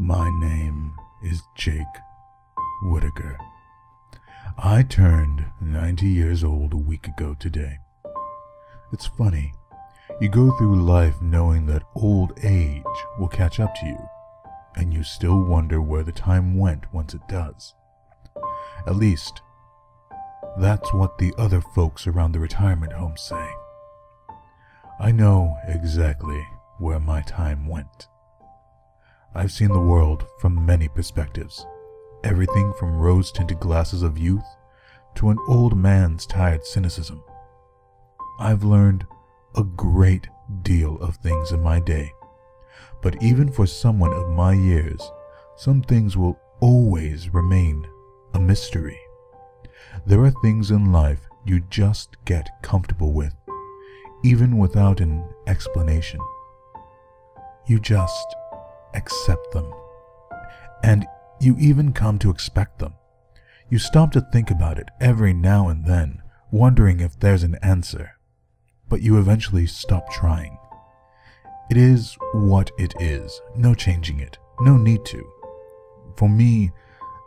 My name is Jake Whitaker. I turned 90 years old a week ago today. It's funny, you go through life knowing that old age will catch up to you, and you still wonder where the time went once it does. At least, that's what the other folks around the retirement home say. I know exactly where my time went. I've seen the world from many perspectives, everything from rose-tinted glasses of youth to an old man's tired cynicism. I've learned a great deal of things in my day, but even for someone of my years, some things will always remain a mystery. There are things in life you just get comfortable with, even without an explanation. You just accept them, and you even come to expect them. You stop to think about it every now and then, wondering if there's an answer, but you eventually stop trying. It is what it is, no changing it, no need to. For me,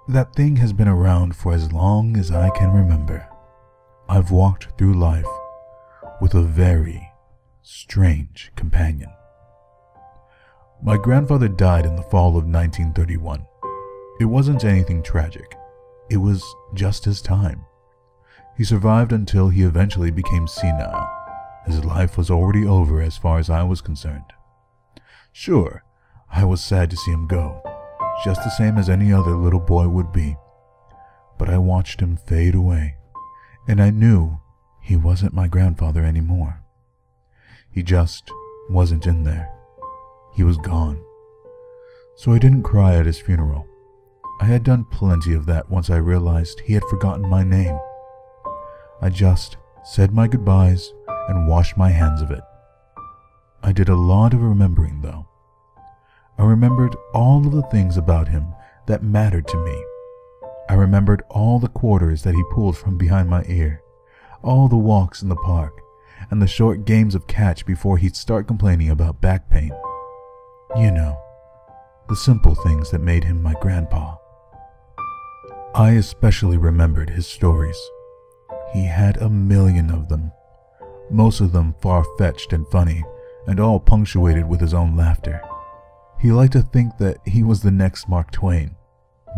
that thing has been around for as long as I can remember. I've walked through life with a very strange companion. My grandfather died in the fall of 1931. It wasn't anything tragic. It was just his time. He survived until he eventually became senile. His life was already over as far as I was concerned. Sure, I was sad to see him go, just the same as any other little boy would be. But I watched him fade away, and I knew he wasn't my grandfather anymore. He just wasn't in there. He was gone. So I didn't cry at his funeral. I had done plenty of that once I realized he had forgotten my name. I just said my goodbyes and washed my hands of it. I did a lot of remembering though. I remembered all of the things about him that mattered to me. I remembered all the quarters that he pulled from behind my ear, all the walks in the park, and the short games of catch before he'd start complaining about back pain. You know, the simple things that made him my grandpa. I especially remembered his stories. He had a million of them, most of them far-fetched and funny, and all punctuated with his own laughter. He liked to think that he was the next Mark Twain,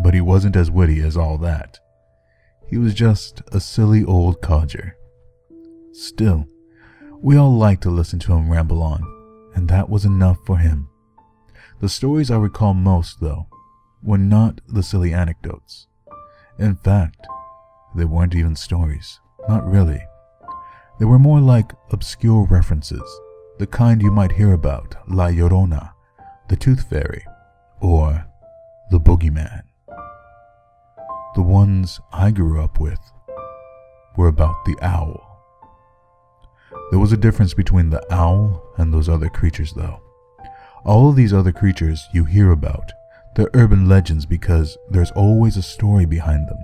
but he wasn't as witty as all that. He was just a silly old codger. Still, we all liked to listen to him ramble on, and that was enough for him. The stories I recall most, though, were not the silly anecdotes. In fact, they weren't even stories. Not really. They were more like obscure references, the kind you might hear about La Llorona, the Tooth Fairy, or the Boogeyman. The ones I grew up with were about the owl. There was a difference between the owl and those other creatures, though. All of these other creatures you hear about, they're urban legends because there's always a story behind them.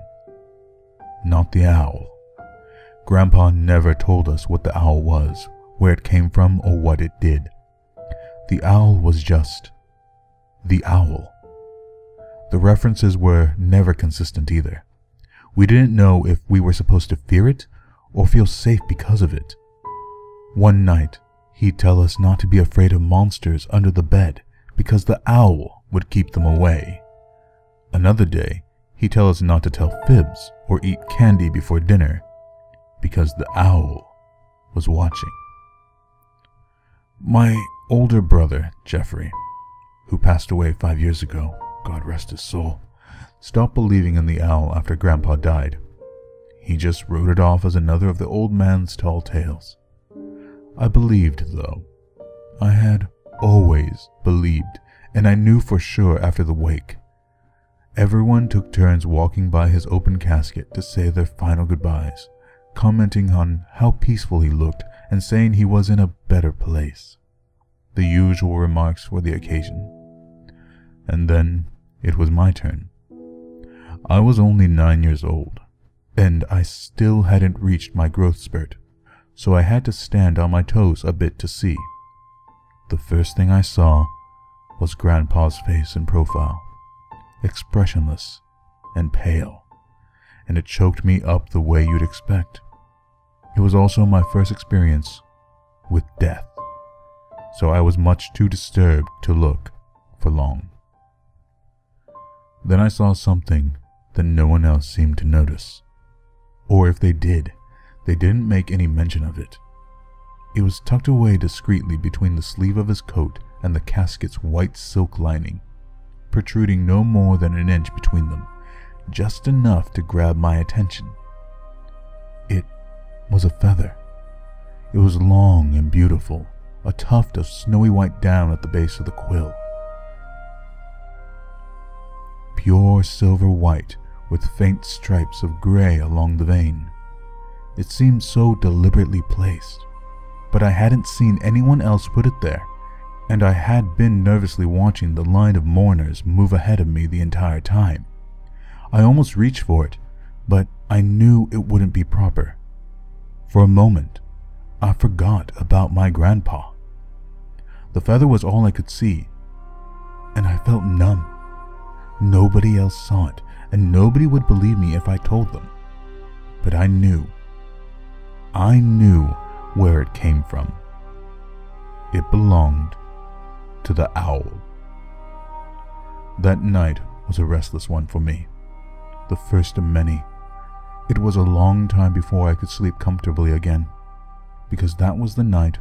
Not the owl. Grandpa never told us what the owl was, where it came from, or what it did. The owl was just the owl. The references were never consistent either. We didn't know if we were supposed to fear it or feel safe because of it. One night, he'd tell us not to be afraid of monsters under the bed because the owl would keep them away. Another day, he'd tell us not to tell fibs or eat candy before dinner because the owl was watching. My older brother, Jeffrey, who passed away 5 years ago, God rest his soul, stopped believing in the owl after Grandpa died. He just wrote it off as another of the old man's tall tales. I believed, though. I had always believed, and I knew for sure after the wake. Everyone took turns walking by his open casket to say their final goodbyes, commenting on how peaceful he looked and saying he was in a better place. The usual remarks for the occasion. And then it was my turn. I was only 9 years old, and I still hadn't reached my growth spurt, so I had to stand on my toes a bit to see. The first thing I saw was Grandpa's face in profile, expressionless and pale, and it choked me up the way you'd expect. It was also my first experience with death, so I was much too disturbed to look for long. Then I saw something that no one else seemed to notice, or if they did, they didn't make any mention of it. It was tucked away discreetly between the sleeve of his coat and the casket's white silk lining, protruding no more than an inch between them, just enough to grab my attention. It was a feather. It was long and beautiful, a tuft of snowy white down at the base of the quill. Pure silver white with faint stripes of gray along the vein. It seemed so deliberately placed, but I hadn't seen anyone else put it there, and I had been nervously watching the line of mourners move ahead of me the entire time. I almost reached for it, but I knew it wouldn't be proper. For a moment, I forgot about my grandpa. The feather was all I could see, and I felt numb. Nobody else saw it, and nobody would believe me if I told them. But I knew where it came from. It belonged to the owl. That night was a restless one for me, the first of many. It was a long time before I could sleep comfortably again, because that was the night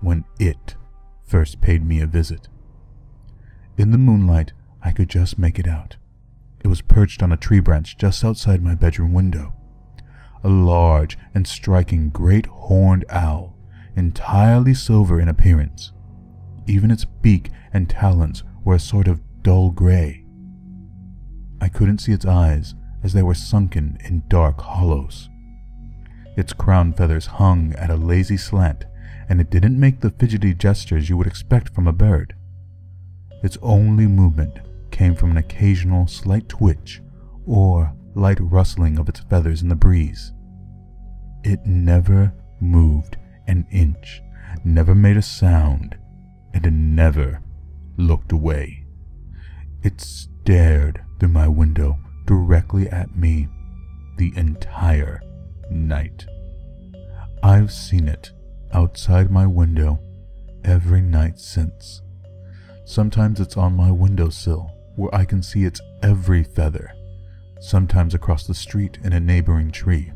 when it first paid me a visit. In the moonlight, I could just make it out. It was perched on a tree branch just outside my bedroom window. A large and striking great horned owl, entirely silver in appearance. Even its beak and talons were a sort of dull gray. I couldn't see its eyes, as they were sunken in dark hollows. Its crown feathers hung at a lazy slant, and it didn't make the fidgety gestures you would expect from a bird. Its only movement came from an occasional slight twitch or light rustling of its feathers in the breeze. It never moved an inch, never made a sound, and it never looked away. It stared through my window directly at me the entire night. I've seen it outside my window every night since. Sometimes it's on my windowsill where I can see its every feather, sometimes across the street in a neighboring tree,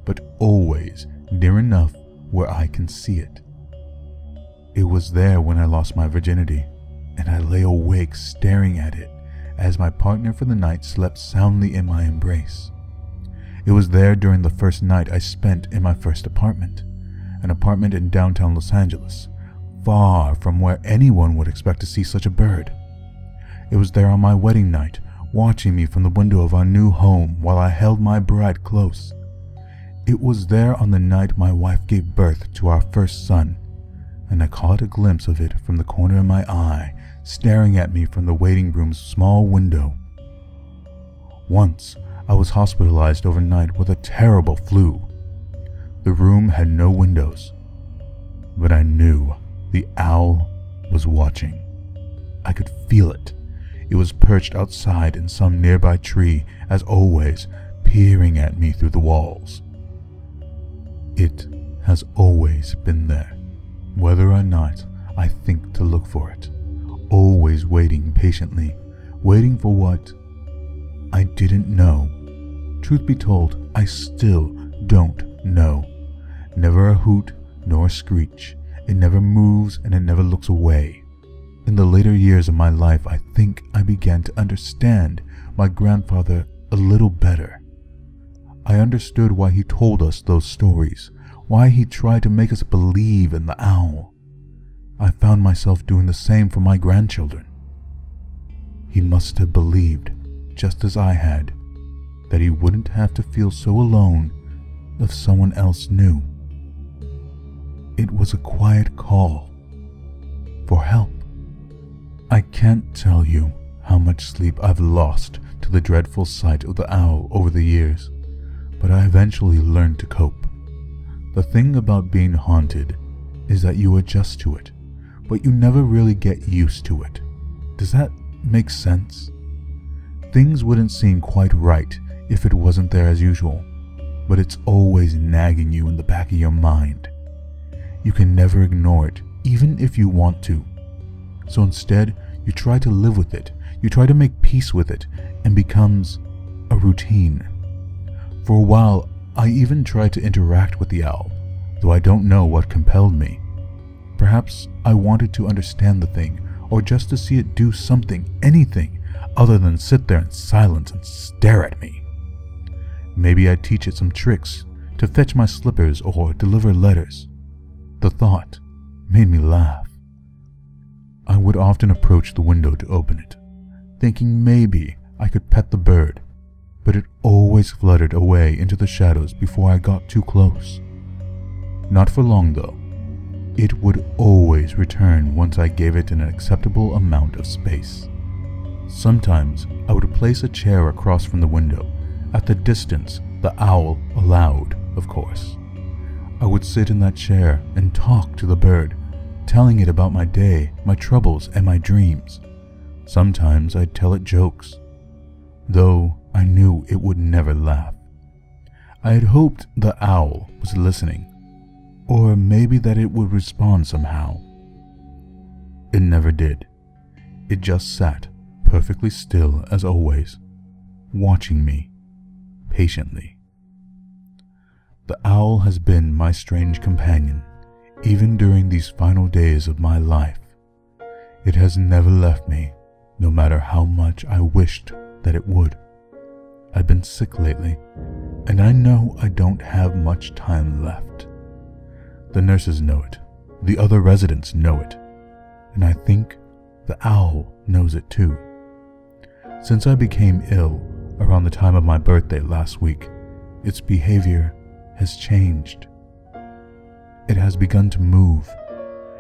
but always near enough where I can see it. It was there when I lost my virginity, and I lay awake staring at it as my partner for the night slept soundly in my embrace. It was there during the first night I spent in my first apartment, an apartment in downtown Los Angeles, far from where anyone would expect to see such a bird. It was there on my wedding night, watching me from the window of our new home while I held my bride close. It was there on the night my wife gave birth to our first son, and I caught a glimpse of it from the corner of my eye, staring at me from the waiting room's small window. Once, I was hospitalized overnight with a terrible flu. The room had no windows, but I knew the owl was watching. I could feel it. It was perched outside in some nearby tree, as always, peering at me through the walls. It has always been there, whether or not I think to look for it, always waiting patiently, waiting for what I didn't know. Truth be told, I still don't know. Never a hoot nor a screech. It never moves and it never looks away. In the later years of my life, I think I began to understand my grandfather a little better. I understood why he told us those stories, why he tried to make us believe in the owl. I found myself doing the same for my grandchildren. He must have believed, just as I had, that he wouldn't have to feel so alone if someone else knew. It was a quiet call for help. I can't tell you how much sleep I've lost to the dreadful sight of the owl over the years, but I eventually learned to cope. The thing about being haunted is that you adjust to it, but you never really get used to it. Does that make sense? Things wouldn't seem quite right if it wasn't there as usual, but it's always nagging you in the back of your mind. You can never ignore it, even if you want to. So instead, you try to live with it, you try to make peace with it, and becomes a routine. For a while, I even tried to interact with the owl, though I don't know what compelled me. Perhaps I wanted to understand the thing, or just to see it do something, anything, other than sit there in silence and stare at me. Maybe I'd teach it some tricks, to fetch my slippers or deliver letters. The thought made me laugh. I would often approach the window to open it, thinking maybe I could pet the bird, but it always fluttered away into the shadows before I got too close. Not for long though. It would always return once I gave it an acceptable amount of space. Sometimes I would place a chair across from the window, at the distance the owl allowed, of course. I would sit in that chair and talk to the bird, telling it about my day, my troubles, and my dreams. Sometimes I'd tell it jokes, though I knew it would never laugh. I had hoped the owl was listening, or maybe that it would respond somehow. It never did. It just sat perfectly still as always, watching me patiently. The owl has been my strange companion, even during these final days of my life. It has never left me, no matter how much I wished that it would. I've been sick lately, and I know I don't have much time left. The nurses know it, the other residents know it, and I think the owl knows it too. Since I became ill around the time of my birthday last week, its behavior has changed. It has begun to move,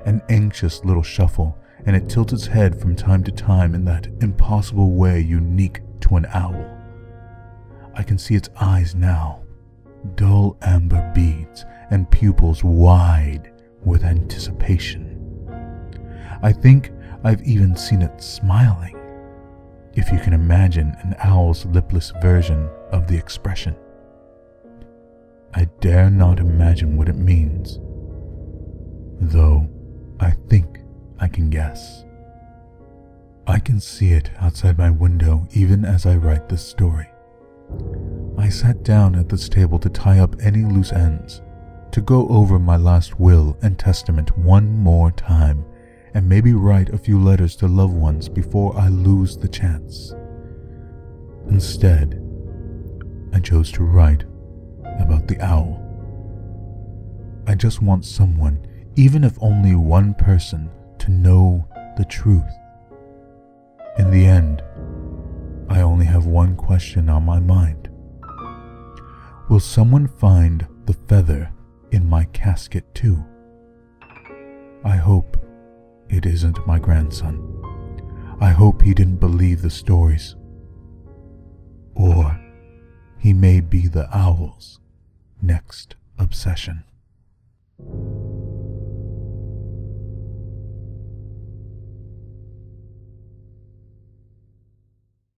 an anxious little shuffle, and it tilts its head from time to time in that impossible way unique to an owl. I can see its eyes now, dull amber beads and pupils wide with anticipation. I think I've even seen it smiling, if you can imagine an owl's lipless version of the expression. I dare not imagine what it means, though I think I can guess. I can see it outside my window even as I write this story. I sat down at this table to tie up any loose ends, to go over my last will and testament one more time, and maybe write a few letters to loved ones before I lose the chance. Instead, I chose to write about the owl. I just want someone, even if only one person, to know the truth. In the end, I only have one question on my mind. Will someone find the feather in my casket too? I hope it isn't my grandson. I hope he didn't believe the stories. Or he may be the owl's next obsession.